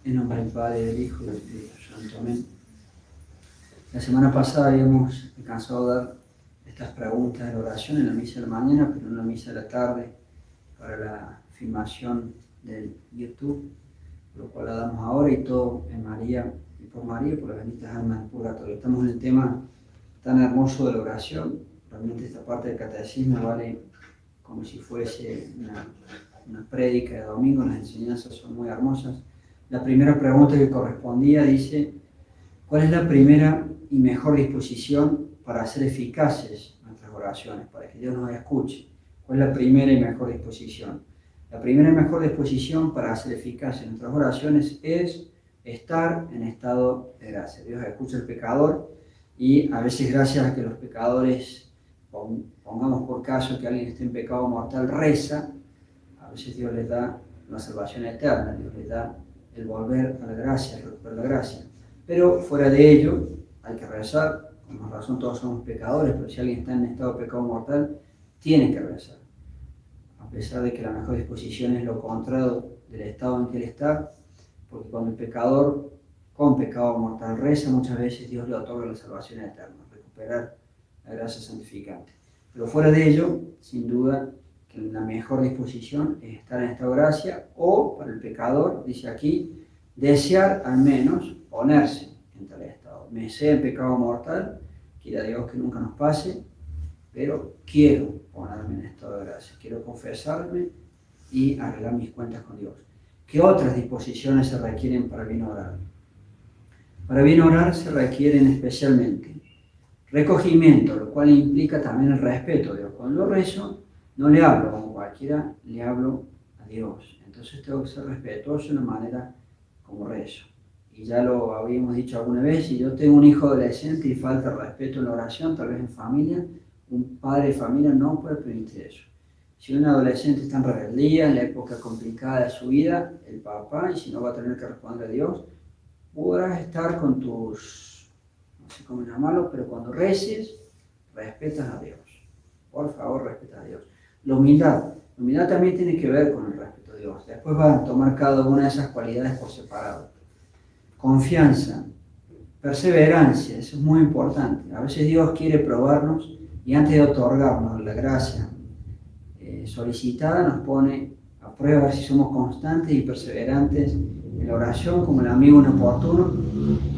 En nombre del Padre, del Hijo y del Espíritu Santo. Amén. La semana pasada habíamos alcanzado a dar estas preguntas de la oración en la misa de la mañana, pero en la misa de la tarde para la filmación del YouTube, lo cual la damos ahora y todo en María y por María, por las benditas almas del purgatorio. Estamos en el tema tan hermoso de la oración. Realmente esta parte del catecismo vale como si fuese una prédica de domingo, las enseñanzas son muy hermosas. La primera pregunta que correspondía dice: ¿cuál es la primera y mejor disposición para hacer eficaces nuestras oraciones, para que Dios nos escuche? ¿Cuál es la primera y mejor disposición? La primera y mejor disposición para hacer eficaces nuestras oraciones es estar en estado de gracia. Dios escucha al pecador y a veces, gracias a que los pecadores, pongamos por caso que alguien esté en pecado mortal, reza, a veces Dios les da la salvación eterna, Dios les da el volver a la gracia, el recuperar la gracia. Pero fuera de ello, hay que rezar. Con más razón, todos somos pecadores, pero si alguien está en estado de pecado mortal, tiene que rezar. A pesar de que la mejor disposición es lo contrario del estado en que él está, porque cuando el pecador con pecado mortal reza, muchas veces Dios le otorga la salvación eterna, recuperar la gracia santificante. Pero fuera de ello, sin duda, que la mejor disposición es estar en esta gracia, o para el pecador, dice aquí, desear al menos ponerse en tal estado. Me sé en pecado mortal, quiera Dios que nunca nos pase, pero quiero ponerme en estado de gracia, quiero confesarme y arreglar mis cuentas con Dios. ¿Qué otras disposiciones se requieren para bien orar? Para bien orar se requieren especialmente recogimiento, lo cual implica también el respeto a Dios. Cuando yo rezo, no le hablo como cualquiera, le hablo a Dios. Entonces tengo que ser respetuoso en la manera como rezo. Y ya lo habíamos dicho alguna vez, si yo tengo un hijo adolescente y falta respeto en la oración, tal vez en familia, un padre de familia no puede permitir eso. Si un adolescente está en rebeldía, en la época complicada de su vida, el papá, y si no va a tener que responder a Dios, podrás estar con tus, no sé cómo llamarlo, pero cuando reces, respetas a Dios. Por favor, respeta a Dios. La humildad también tiene que ver con el respeto a Dios. Después van a tomar cada una de esas cualidades por separado. Confianza, perseverancia, eso es muy importante. A veces Dios quiere probarnos y antes de otorgarnos la gracia solicitada, nos pone a prueba a ver si somos constantes y perseverantes en la oración, como el amigo inoportuno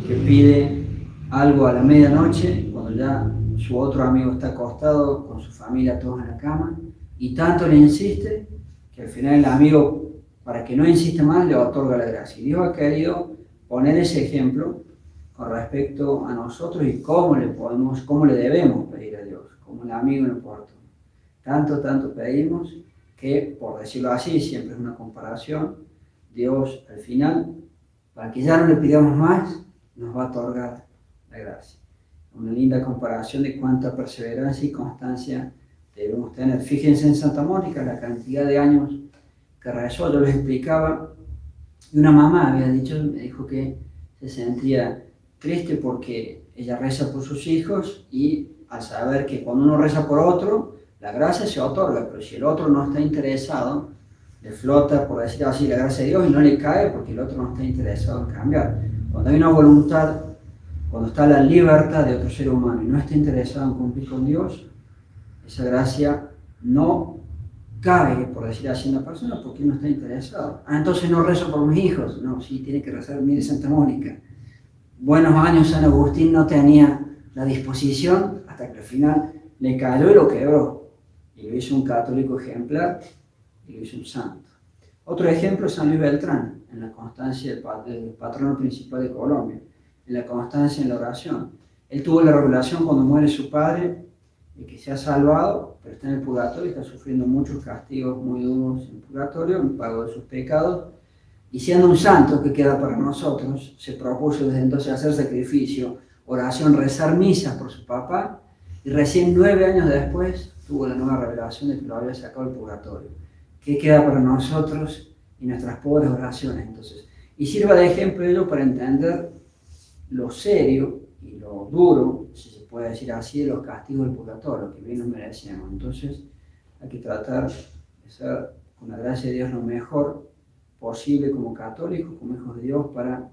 que pide algo a la medianoche, cuando ya su otro amigo está acostado con su familia todos en la cama, y tanto le insiste que al final el amigo, para que no insista más, le otorga la gracia. Y Dios ha querido poner ese ejemplo con respecto a nosotros y cómo le debemos pedir a Dios, como el amigo inoportuno. Tanto pedimos que, por decirlo así, siempre es una comparación, Dios al final, para que ya no le pidamos más, nos va a otorgar la gracia. Una linda comparación de cuánta perseverancia y constancia debemos tener. Fíjense en Santa Mónica la cantidad de años que rezó. Yo les explicaba, y una mamá me dijo que se sentía triste porque ella reza por sus hijos y al saber que cuando uno reza por otro, la gracia se otorga, pero si el otro no está interesado, le flota, por decir así, la gracia de Dios y no le cae porque el otro no está interesado en cambiar. Cuando hay una voluntad, cuando está la libertad de otro ser humano y no está interesado en cumplir con Dios, esa gracia no cabe, por decir así, en la persona porque no está interesado. Entonces no rezo por mis hijos. No, sí, tiene que rezar. Mire Santa Mónica. Buenos años San Agustín no tenía la disposición hasta que al final le cayó y lo quebró. Y lo hizo un católico ejemplar y lo hizo un santo. Otro ejemplo es San Luis Beltrán, en la constancia del patrono principal de Colombia, en la constancia en la oración. Él tuvo la revelación cuando muere su padre de que se ha salvado, pero está en el purgatorio, está sufriendo muchos castigos muy duros en el purgatorio, en pago de sus pecados, y siendo un santo que queda para nosotros, se propuso desde entonces hacer sacrificio, oración, rezar misas por su papá, y recién 9 años después tuvo la nueva revelación de que lo había sacado del purgatorio. ¿Qué queda para nosotros y nuestras pobres oraciones entonces? Y sirva de ejemplo ello para entender lo serio y lo duro, si se puede decir así, de los castigos del purgatorio, que bien nos merecemos. Entonces hay que tratar de ser, con la gracia de Dios, lo mejor posible como católicos, como hijos de Dios, para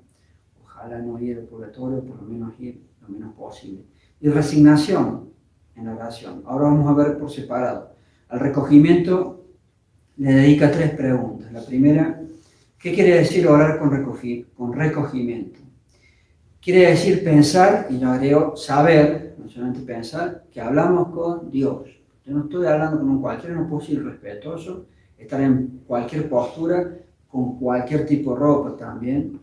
ojalá no ir al purgatorio, por lo menos ir lo menos posible. Y resignación en la oración. Ahora vamos a ver por separado. Al recogimiento le dedica 3 preguntas. La primera, ¿qué quiere decir orar con recogimiento? Quiere decir pensar, y yo agrego saber, no solamente pensar, que hablamos con Dios. Yo no estoy hablando con un cualquiera, no puedo ser respetuoso, estar en cualquier postura, con cualquier tipo de ropa también.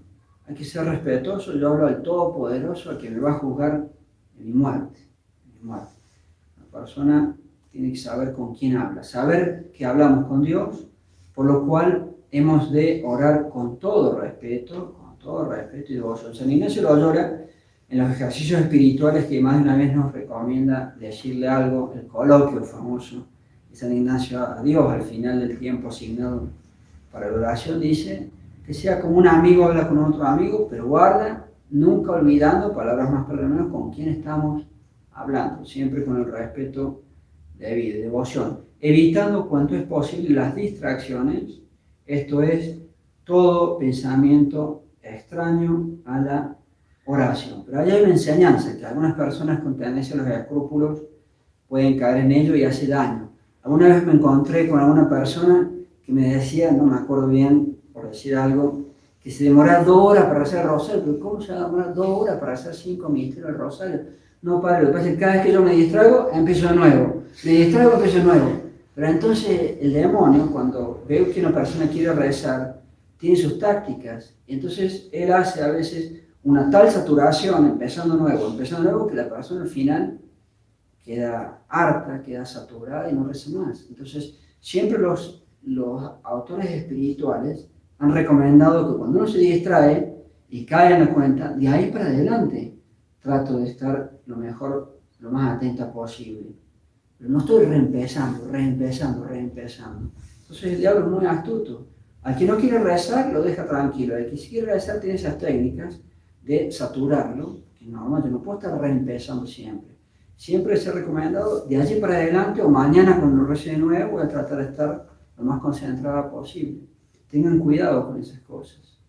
Hay que ser respetuoso, yo hablo al Todopoderoso, al que me va a juzgar en mi muerte. La persona tiene que saber con quién habla, saber que hablamos con Dios, por lo cual hemos de orar con todo respeto y devoción. San Ignacio lo llora en los ejercicios espirituales que más de una vez nos recomienda decirle algo, el coloquio famoso de San Ignacio a Dios al final del tiempo asignado para la oración, dice que sea como un amigo habla con otro amigo, pero guarda, nunca olvidando, palabras más, palabras menos, con quién estamos hablando, siempre con el respeto debido, devoción, evitando cuanto es posible las distracciones, esto es, todo pensamiento extraño a la oración. Pero ahí hay una enseñanza que algunas personas con tendencia a los escrúpulos pueden caer en ello y hace daño. Alguna vez me encontré con alguna persona que me decía, no me acuerdo bien, por decir algo, que se demoraba 2 horas para hacer el rosario. Pero ¿cómo se va a demorar 2 horas para hacer 5 misterios del rosario? No, padre, lo que pasa es que cada vez que yo me distraigo, empiezo de nuevo. Me distraigo, empiezo de nuevo. Pero entonces el demonio, cuando ve que una persona quiere rezar, tiene sus tácticas. Y entonces él hace a veces una tal saturación, empezando nuevo, que la persona al final queda harta, queda saturada y no reza más. Entonces, siempre los autores espirituales han recomendado que cuando uno se distrae y cae en la cuenta, de ahí para adelante trato de estar lo más atenta posible. Pero no estoy reempezando. Entonces el diablo es muy astuto. Al que no quiere rezar, lo deja tranquilo. Al que sí quiere rezar, tiene esas técnicas de saturarlo, que normal, yo no puedo estar reempezando siempre. Siempre se ha recomendado de allí para adelante o mañana cuando lo rece de nuevo, voy a tratar de estar lo más concentrada posible. Tengan cuidado con esas cosas.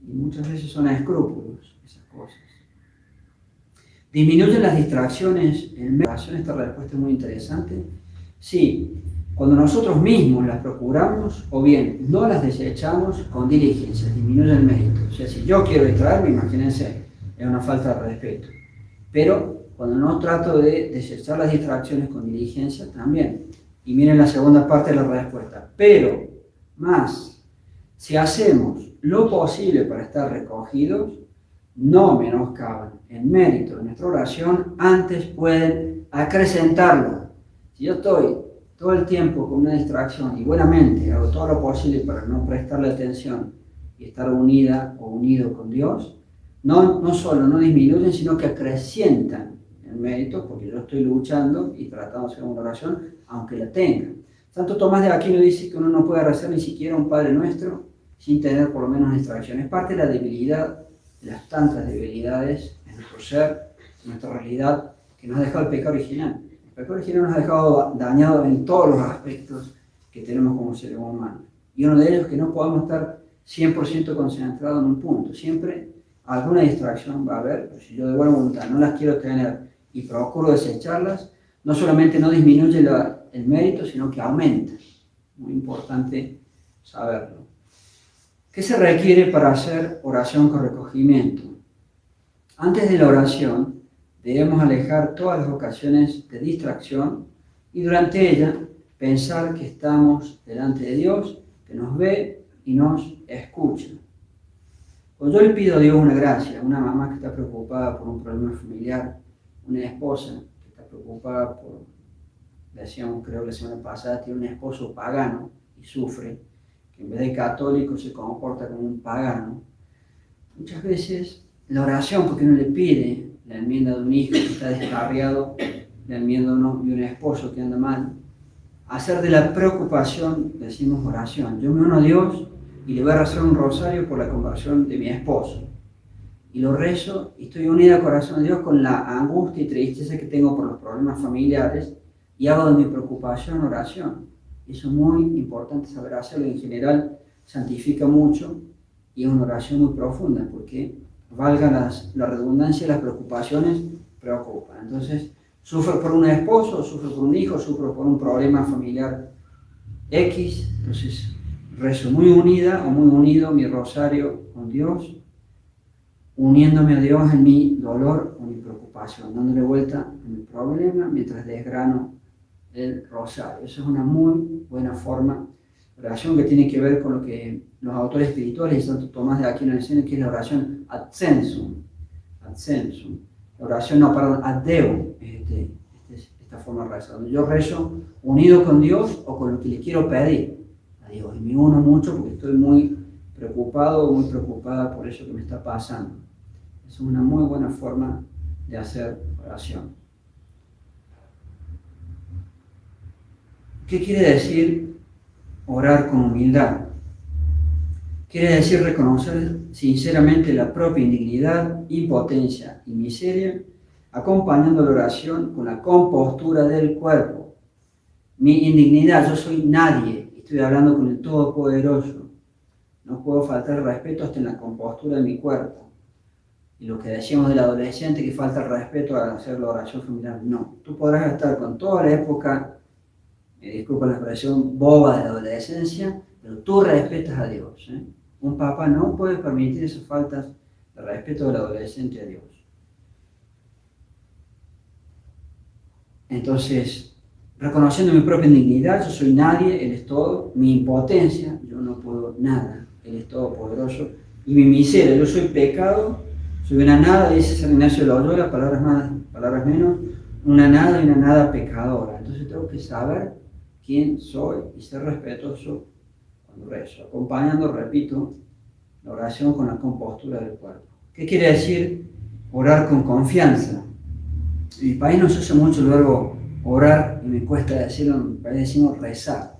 Y muchas veces son escrúpulos esas cosas. ¿Disminuyen las distracciones en medio de la oración? Esta respuesta es muy interesante. Sí, cuando nosotros mismos las procuramos o bien no las desechamos con diligencia, disminuye el mérito. O sea, si yo quiero distraerme, imagínense, es una falta de respeto. Pero cuando no trato de desechar las distracciones con diligencia, también. Y miren la segunda parte de la respuesta. Pero, más, si hacemos lo posible para estar recogidos, no menoscaban el mérito de nuestra oración, antes pueden acrecentarlo. Si yo estoy todo el tiempo con una distracción y buenamente hago todo lo posible para no prestarle atención y estar unida o unido con Dios, no solo no disminuyen, sino que acrecientan el mérito, porque yo estoy luchando y tratando de hacer una oración, aunque la tenga. Santo Tomás de Aquino dice que uno no puede rezar ni siquiera un Padre Nuestro sin tener por lo menos distracción. Es parte de la debilidad, de las tantas debilidades en nuestro ser, en nuestra realidad, que nos ha dejado el pecado original. El pecado original nos ha dejado dañados en todos los aspectos que tenemos como seres humanos. Y uno de ellos es que no podemos estar 100% concentrados en un punto. Siempre alguna distracción va a haber, pero si yo de buena voluntad no las quiero tener y procuro desecharlas, no solamente no disminuye el mérito, sino que aumenta. Muy importante saberlo. ¿Qué se requiere para hacer oración con recogimiento? Antes de la oración, debemos alejar todas las ocasiones de distracción y durante ella pensar que estamos delante de Dios, que nos ve y nos escucha. Cuando yo le pido a Dios una gracia, una mamá que está preocupada por un problema familiar, una esposa que está preocupada por, decíamos creo la semana pasada, tiene un esposo pagano y sufre, que en vez de católico se comporta como un pagano, muchas veces la oración, porque uno le pide la enmienda de un hijo que está descarriado, la enmienda de un esposo que anda mal, hacer de la preocupación, decimos oración. Yo me uno a Dios y le voy a rezar un rosario por la conversión de mi esposo. Y lo rezo y estoy unida corazón a Dios con la angustia y tristeza que tengo por los problemas familiares y hago de mi preocupación oración. Eso es muy importante saber hacerlo. En general santifica mucho y es una oración muy profunda porque, valga la redundancia, las preocupaciones preocupan. Entonces, sufro por un esposo, sufro por un hijo, sufro por un problema familiar X, entonces rezo muy unida o muy unido mi rosario con Dios, uniéndome a Dios en mi dolor o mi preocupación, dándole vuelta a mi problema mientras desgrano el rosario. Eso es una muy buena forma de oración que tiene que ver con lo que los autores espirituales y Santo Tomás de Aquino enseñan, que es la oración ad sensum. La oración, no, perdón, ad Deum, esta forma de rezar. Yo rezo unido con Dios o con lo que le quiero pedir a Dios. Y me uno mucho porque estoy muy preocupado o muy preocupada por eso que me está pasando. Es una muy buena forma de hacer oración. ¿Qué quiere decir orar con humildad? Quiere decir reconocer sinceramente la propia indignidad, impotencia y miseria, acompañando la oración con la compostura del cuerpo. Mi indignidad, yo soy nadie, estoy hablando con el Todopoderoso. No puedo faltar el respeto hasta en la compostura de mi cuerpo. Y lo que decíamos del adolescente, que falta el respeto al hacer la oración familiar, no. Tú podrás estar con toda la época, disculpa la expresión, boba de la adolescencia, pero tú respetas a Dios. Un papá no puede permitir esas faltas de respeto del adolescente a Dios. Entonces, reconociendo mi propia indignidad, yo soy nadie, Él es todo, mi impotencia, yo no puedo nada, Él es todopoderoso, y mi miseria, yo soy pecado, soy una nada, dice San Ignacio de Loyola, palabras más, palabras menos, una nada y una nada pecadora. Entonces tengo que saber quién soy y ser respetuoso cuando rezo, acompañando, repito, la oración con la compostura del cuerpo. ¿Qué quiere decir orar con confianza? En mi país no se usa mucho el verbo orar y me cuesta decirlo, en mi país decimos rezar.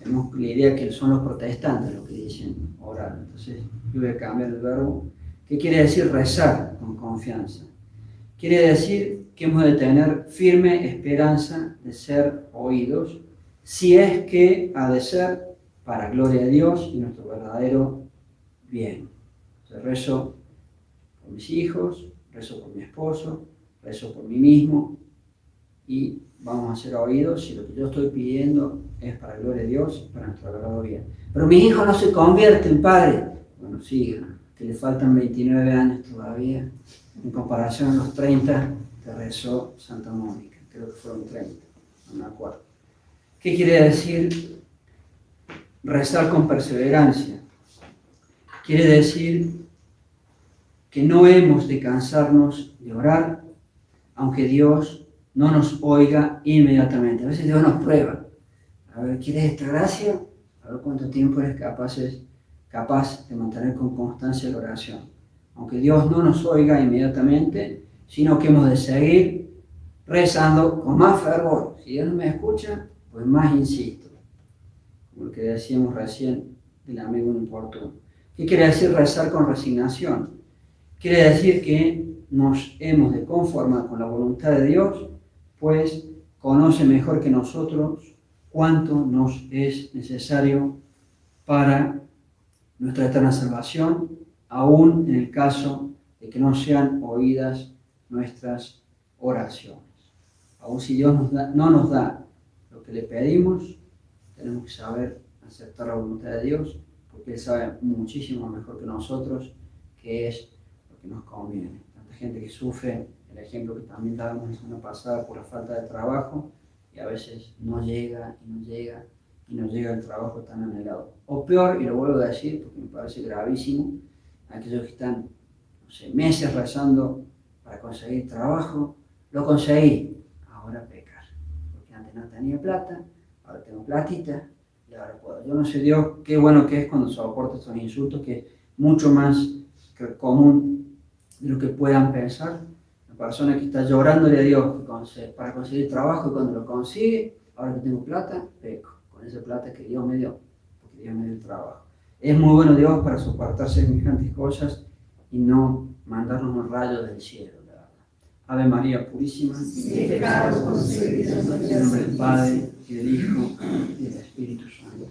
Tenemos la idea que son los protestantes los que dicen orar, entonces yo voy a cambiar el verbo. ¿Qué quiere decir rezar con confianza? Quiere decir que hemos de tener firme esperanza de ser oídos, si es que ha de ser para gloria de Dios y nuestro verdadero bien. Entonces, rezo por mis hijos, rezo por mi esposo, rezo por mí mismo y vamos a ser oídos si lo que yo estoy pidiendo es para gloria de Dios y para nuestro verdadero bien. Pero mi hijo no se convierte en padre. Bueno, sí, que le faltan 29 años todavía, en comparación a los 30 que rezó Santa Mónica, creo que fueron 30, no me acuerdo. ¿Qué quiere decir rezar con perseverancia? Quiere decir que no hemos de cansarnos de orar, aunque Dios no nos oiga inmediatamente. A veces Dios nos prueba. A ver, ¿quieres esta gracia? A ver cuánto tiempo eres capaz de mantener con constancia la oración. Aunque Dios no nos oiga inmediatamente, sino que hemos de seguir rezando con más fervor. Si Dios no me escucha, pues más insisto. Como lo que decíamos recién del amigo importuno. ¿Qué quiere decir rezar con resignación? Quiere decir que nos hemos de conformar con la voluntad de Dios, pues conoce mejor que nosotros cuánto nos es necesario para nuestra eterna salvación, aún en el caso de que no sean oídas nuestras oraciones. Aún si Dios no nos da lo que le pedimos, tenemos que saber aceptar la voluntad de Dios, porque Él sabe muchísimo mejor que nosotros qué es lo que nos conviene. Tanta gente que sufre, el ejemplo que también dábamos la semana pasada por la falta de trabajo, y a veces no llega el trabajo tan anhelado. O peor, y lo vuelvo a decir porque me parece gravísimo, aquellos que están, no sé, meses rezando para conseguir trabajo, lo conseguí, ahora pecar, porque antes no tenía plata, ahora tengo platita y ahora puedo. Yo no sé Dios qué bueno que es cuando soporta estos insultos, que es mucho más común de lo que puedan pensar. La persona que está llorándole a Dios para conseguir trabajo y cuando lo consigue, ahora que tengo plata, peco. Con esa plata que Dios me dio, porque Dios me dio el trabajo. Es muy bueno Dios para soportar semejantes cosas y no mandarnos un rayo del cielo, la verdad. Ave María Purísima, sin pecado concebido, en nombre del Padre, y del Hijo, y del Espíritu Santo.